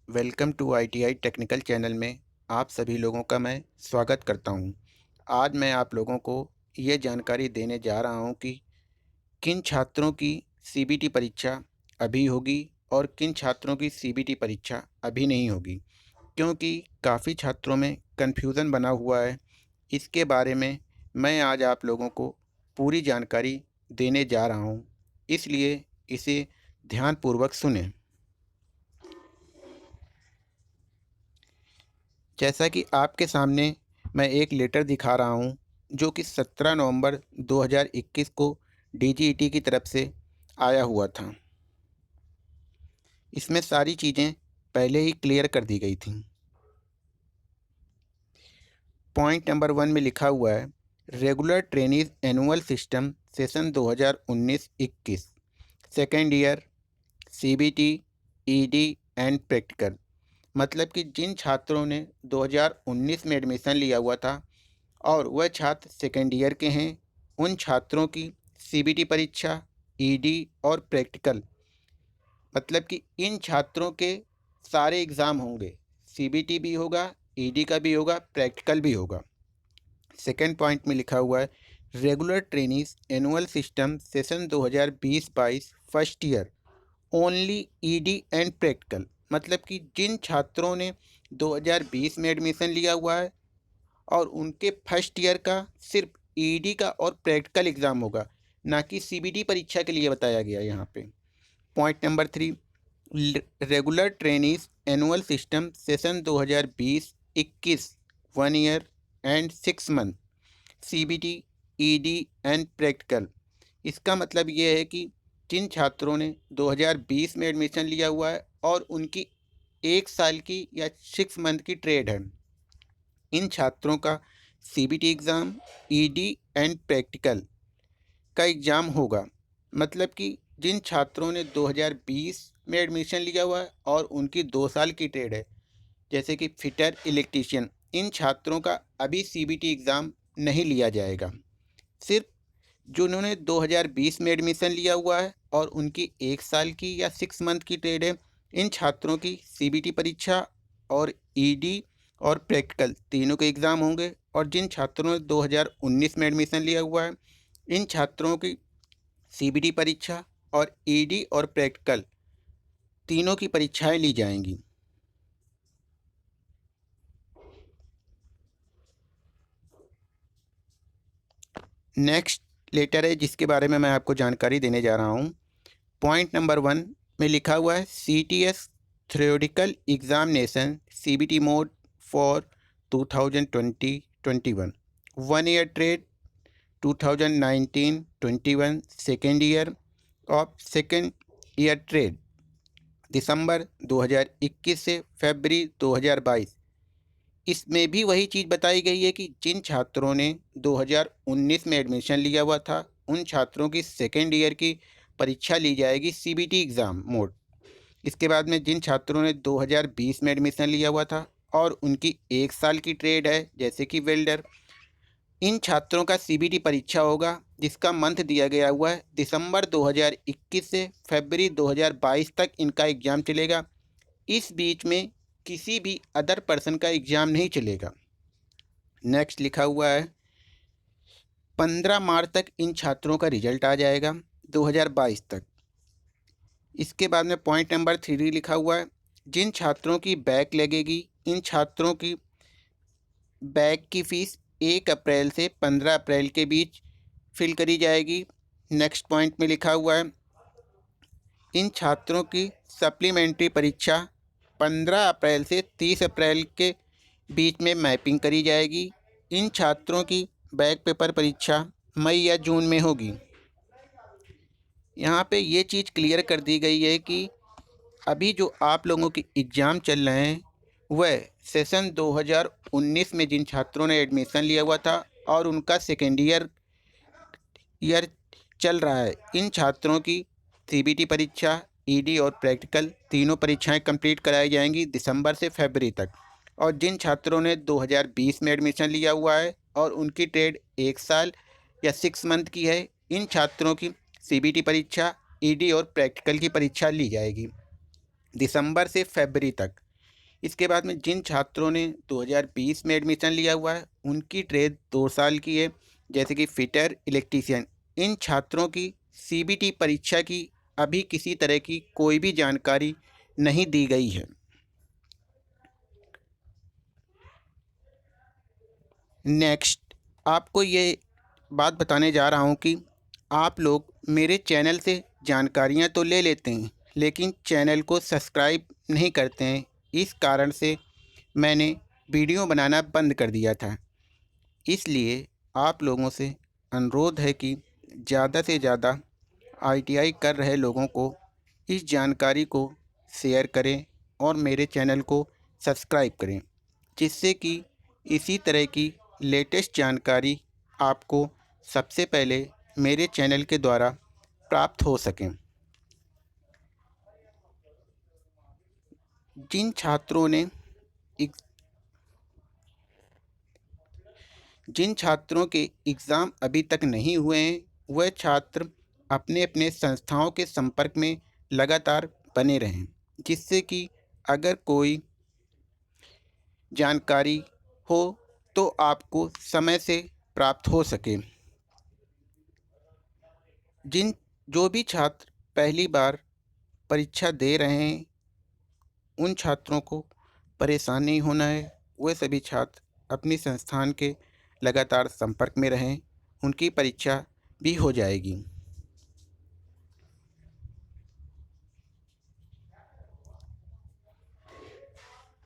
Welcome to ITI technical channel में आप सभी लोगों का मैं स्वागत करता हूं। आज मैं आप लोगों को ये जानकारी देने जा रहा हूं कि किन छात्रों की सीबीटी परीक्षा अभी होगी और किन छात्रों की सीबीटी परीक्षा अभी नहीं होगी, क्योंकि काफ़ी छात्रों में कन्फ्यूज़न बना हुआ है। इसके बारे में मैं आज आप लोगों को पूरी जानकारी देने जा रहा हूं, इसलिए इसे ध्यानपूर्वक सुनें। जैसा कि आपके सामने मैं एक लेटर दिखा रहा हूं, जो कि 17 नवंबर 2021 को डीजीईटी की तरफ से आया हुआ था। इसमें सारी चीज़ें पहले ही क्लियर कर दी गई थीं। पॉइंट नंबर 1 में लिखा हुआ है, regular trainees annual system session 2019-21 second year CBT ED and practical. मतलब कि जिन छात्रों ने 2019 में एडमिशन लिया हुआ था और वह छात्र सेकेंड ईयर के हैं, उन छात्रों की सीबीटी परीक्षा, ईडी और प्रैक्टिकल, मतलब कि इन छात्रों के सारे एग्ज़ाम होंगे। सीबीटी भी होगा, ईडी का भी होगा, प्रैक्टिकल भी होगा। सेकेंड पॉइंट में लिखा हुआ है, regular trainees annual system session 2020-22 first year only ED and practical. मतलब कि जिन छात्रों ने 2020 में एडमिशन लिया हुआ है और उनके फर्स्ट ईयर का सिर्फ ईडी का और प्रैक्टिकल एग्ज़ाम होगा, ना कि सीबीटी परीक्षा के लिए बताया गया यहाँ पे। Point number 3, regular trainees annual system session 2020-21 1 year and 6 month CBT ED and practical. इसका मतलब ये है कि जिन छात्रों ने 2020 में एडमिशन लिया हुआ है और उनकी 1 साल की या 6 मंथ की ट्रेड है, इन छात्रों का CBT exam, ED and practical का एग्ज़ाम होगा। मतलब कि जिन छात्रों ने 2020 में एडमिशन लिया हुआ है और उनकी 2 साल की ट्रेड है, जैसे कि फिटर, इलेक्ट्रीशियन, इन छात्रों का अभी सीबीटी एग्ज़ाम नहीं लिया जाएगा। सिर्फ जिन्होंने 2020 में एडमिशन लिया हुआ है और उनकी 1 साल की या 6 मंथ की ट्रेड है, इन छात्रों की सीबीटी परीक्षा और ईडी और प्रैक्टिकल तीनों के एग्ज़ाम होंगे। और जिन छात्रों ने 2019 में एडमिशन लिया हुआ है, इन छात्रों की सीबीटी परीक्षा और ईडी और प्रैक्टिकल तीनों की परीक्षाएं ली जाएंगी। नेक्स्ट लेटर है जिसके बारे में मैं आपको जानकारी देने जा रहा हूँ। पॉइंट नंबर 1 में लिखा हुआ है, CTS theoretical examination CBT mode for 2020-21 1 year trade 2019-21 second year of second year trade दिसंबर 2021 से फरवरी 2022। इसमें भी वही चीज़ बताई गई है कि जिन छात्रों ने 2019 में एडमिशन लिया हुआ था, उन छात्रों की सेकेंड ईयर की परीक्षा ली जाएगी सीबीटी एग्ज़ाम मोड। इसके बाद में जिन छात्रों ने 2020 में एडमिशन लिया हुआ था और उनकी 1 साल की ट्रेड है, जैसे कि वेल्डर, इन छात्रों का सीबीटी परीक्षा होगा, जिसका मंथ दिया गया हुआ है दिसंबर 2021 से फरवरी 2022 तक इनका एग्ज़ाम चलेगा। इस बीच में किसी भी अदर पर्सन का एग्ज़ाम नहीं चलेगा। नेक्स्ट लिखा हुआ है, 15 मार्च तक इन छात्रों का रिजल्ट आ जाएगा 2022 तक। इसके बाद में पॉइंट नंबर 3 लिखा हुआ है, जिन छात्रों की बैक लगेगी, इन छात्रों की बैक की फ़ीस 1 अप्रैल से 15 अप्रैल के बीच फिल करी जाएगी। नेक्स्ट पॉइंट में लिखा हुआ है, इन छात्रों की सप्लीमेंट्री परीक्षा 15 अप्रैल से 30 अप्रैल के बीच में मैपिंग करी जाएगी। इन छात्रों की बैक पेपर परीक्षा मई या जून में होगी। यहाँ पे ये चीज़ क्लियर कर दी गई है कि अभी जो आप लोगों के एग्ज़ाम चल रहे हैं, वह सेशन 2019 में जिन छात्रों ने एडमिशन लिया हुआ था और उनका सेकेंड ईयर चल रहा है, इन छात्रों की सीबीटी परीक्षा, ईडी और प्रैक्टिकल तीनों परीक्षाएं कंप्लीट कराई जाएंगी दिसंबर से फरवरी तक। और जिन छात्रों ने 2020 में एडमिशन लिया हुआ है और उनकी ट्रेड 1 साल या 6 मंथ की है, इन छात्रों की सीबीटी परीक्षा, ईडी और प्रैक्टिकल की परीक्षा ली जाएगी दिसंबर से फरवरी तक। इसके बाद में जिन छात्रों ने 2020 में एडमिशन लिया हुआ है उनकी ट्रेड 2 साल की है, जैसे कि फिटर, इलेक्ट्रीशियन। इन छात्रों की सीबीटी परीक्षा की अभी किसी तरह की कोई भी जानकारी नहीं दी गई है। नेक्स्ट आपको ये बात बताने जा रहा हूँ कि आप लोग मेरे चैनल से जानकारियाँ तो ले लेते हैं लेकिन चैनल को सब्सक्राइब नहीं करते हैं। इस कारण से मैंने वीडियो बनाना बंद कर दिया था। इसलिए आप लोगों से अनुरोध है कि ज़्यादा से ज़्यादा आईटीआई कर रहे लोगों को इस जानकारी को शेयर करें और मेरे चैनल को सब्सक्राइब करें, जिससे कि इसी तरह की लेटेस्ट जानकारी आपको सबसे पहले मेरे चैनल के द्वारा प्राप्त हो सकें। जिन छात्रों ने जिन छात्रों के एग्ज़ाम अभी तक नहीं हुए हैं वह छात्र अपने अपने संस्थाओं के संपर्क में लगातार बने रहें, जिससे कि अगर कोई जानकारी हो तो आपको समय से प्राप्त हो सके। जो भी छात्र पहली बार परीक्षा दे रहे हैं उन छात्रों को परेशान नहीं होना है। वह सभी छात्र अपनी संस्थान के लगातार संपर्क में रहें, उनकी परीक्षा भी हो जाएगी।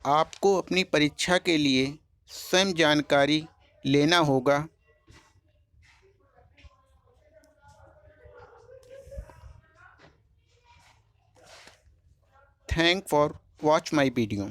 आपको अपनी परीक्षा के लिए स्वयं जानकारी लेना होगा। Thank for watch my video.